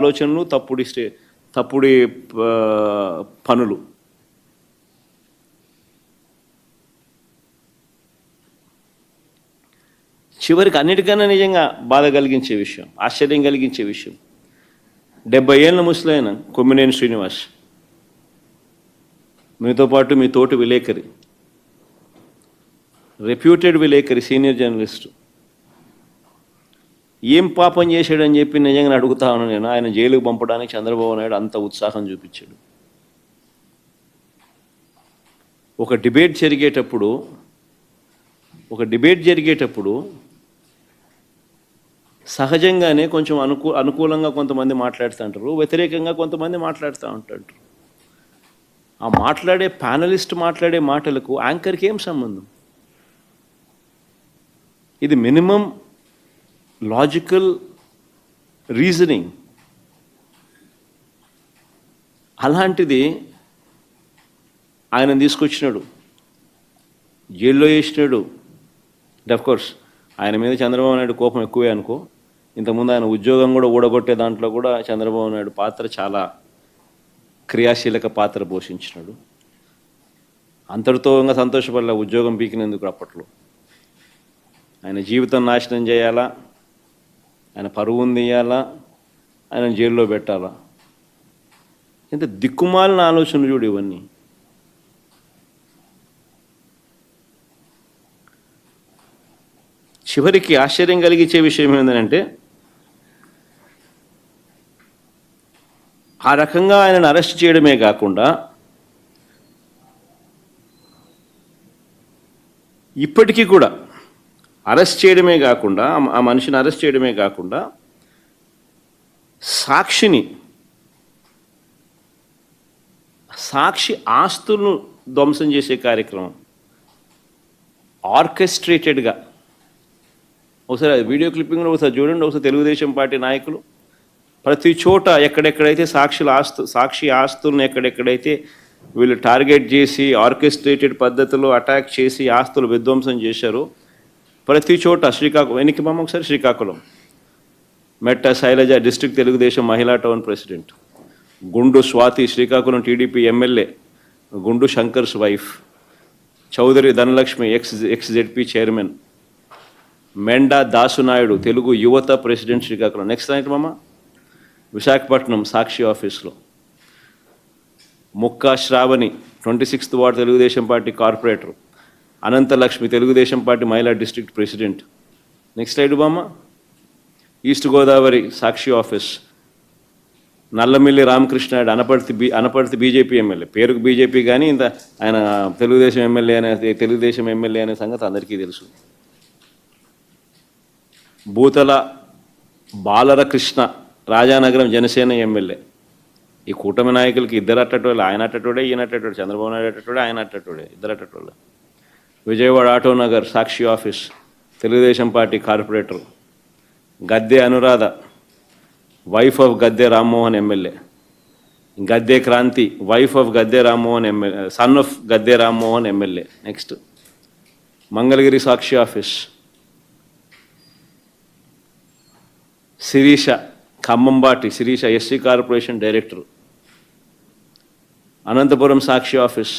ఆలోచనలు, తప్పుడి పనులు. చివరికి అన్నిటికన్నా నిజంగా బాధ కలిగించే విషయం, ఆశ్చర్యం కలిగించే విషయం, 70 ఏళ్ళ ముసలైన కొమ్మినేని శ్రీనివాస్, మీతో పాటు మీ తోటి విలేకరి, రెప్యూటెడ్ విలేకరి, సీనియర్ జర్నలిస్టు, ఏం పాపం చేశాడని చెప్పి నిజంగా అడుగుతా ఉన్నాను నేను. ఆయన జైలుకు పంపడానికి చంద్రబాబు నాయుడు అంత ఉత్సాహం చూపించాడు. ఒక డిబేట్ జరిగేటప్పుడు సహజంగానే కొంచెం అనుకూలంగా కొంతమంది మాట్లాడుతూ ఉంటారు, వ్యతిరేకంగా కొంతమంది మాట్లాడుతూ ఉంటారు. ఆ మాట్లాడే ప్యానలిస్ట్ మాట్లాడే మాటలకు యాంకర్కి ఏం సంబంధం? ఇది మినిమం లాజికల్ రీజనింగ్. అలాంటిది ఆయన తీసుకొచ్చినాడు, జైల్లో వేసినాడు. కోర్స్ ఆయన మీద చంద్రబాబు నాయుడు కోపం ఎక్కువే అనుకో. ఇంతకుముందు ఆయన ఉద్యోగం కూడా ఊడగొట్టే దాంట్లో కూడా చంద్రబాబు నాయుడు పాత్ర చాలా క్రియాశీలక పాత్ర పోషించినాడు. అంతటితో ఇంకా సంతోషపడలే ఉద్యోగం పీకినందుకు. అప్పట్లో ఆయన జీవితం నాశనం చేయాలా, ఆయన పరువును తీయాలా, ఆయన జైల్లో పెట్టాలా? ఎంత దిక్కుమాలిన ఆలోచనలు చూడు ఇవన్నీ. చివరికి ఆశ్చర్యం కలిగించే విషయం ఏంటంటే, ఆ రకంగా ఆయనను అరెస్ట్ చేయడమే కాకుండా ఇప్పటికీ కూడా అరెస్ట్ చేయడమే కాకుండా, ఆ మనిషిని అరెస్ట్ చేయడమే కాకుండా సాక్షి ఆస్తులను ధ్వంసం చేసే కార్యక్రమం ఆర్కెస్ట్రేటెడ్గా. ఒకసారి వీడియో క్లిప్పింగ్లో ఒకసారి చూడండి. ఒకసారి తెలుగుదేశం పార్టీ నాయకులు ప్రతి చోట ఎక్కడెక్కడైతే సాక్షి ఆస్తులను ఎక్కడెక్కడైతే వీళ్ళు టార్గెట్ చేసి ఆర్కెస్ట్రేటెడ్ పద్ధతిలో అటాక్ చేసి ఆస్తులు విధ్వంసం చేశారో ప్రతి చోట శ్రీకాకుళం మెట్ట శైలజ డిస్ట్రిక్ట్ తెలుగుదేశం మహిళా టౌన్ ప్రెసిడెంట్, గుండు Swathi Srikakulam TDP MLA, Gundu Shankar's wife, Chowdary Dhanalakshmi ex ZP chairman, Menda Dasunaidu Telugu Yuvatha president Srikakulam. Next night Visakhapatnam Sakshi ఆఫీస్లో Mukka Sravani 26th ward Telugu Desam party corporator, Ananthalakshmi Telugu Desam party మహిళా district president. Next slide east Godavari Sakshi office Nallamilli Ramakrishnayudu Anaparthi BJP MLA, పేరుకు బీజేపీ కానీ ఇంత ఆయన తెలుగుదేశం ఎమ్మెల్యే అనే సంగతి అందరికీ తెలుసు. బూతల బాలర కృష్ణ రాజానగరం జనసేన ఎమ్మెల్యే. ఈ కూటమి నాయకులకి ఇద్దరు అట్టటోళ్ళు, ఆయన అట్టటోడే ఈయన అట్టటోడే, చంద్రబాబు నాయుడు అట్టటోడే ఆయన అట్టటోడే, ఇద్దరు అట్టటోళ్ళు. Vijayawada Autonagar Sakshi office Telugu Desam party corporator Gadde Anuradha wife of Gadde Rammohan MLA, Gadde Kranthi wife of Gadde Rammohan MLA, son of Gadde Rammohan MLA. Next Mangalagiri Sakshi office Sirisha Khammambati Sirisha SC corporation director. Anantapuram Sakshi office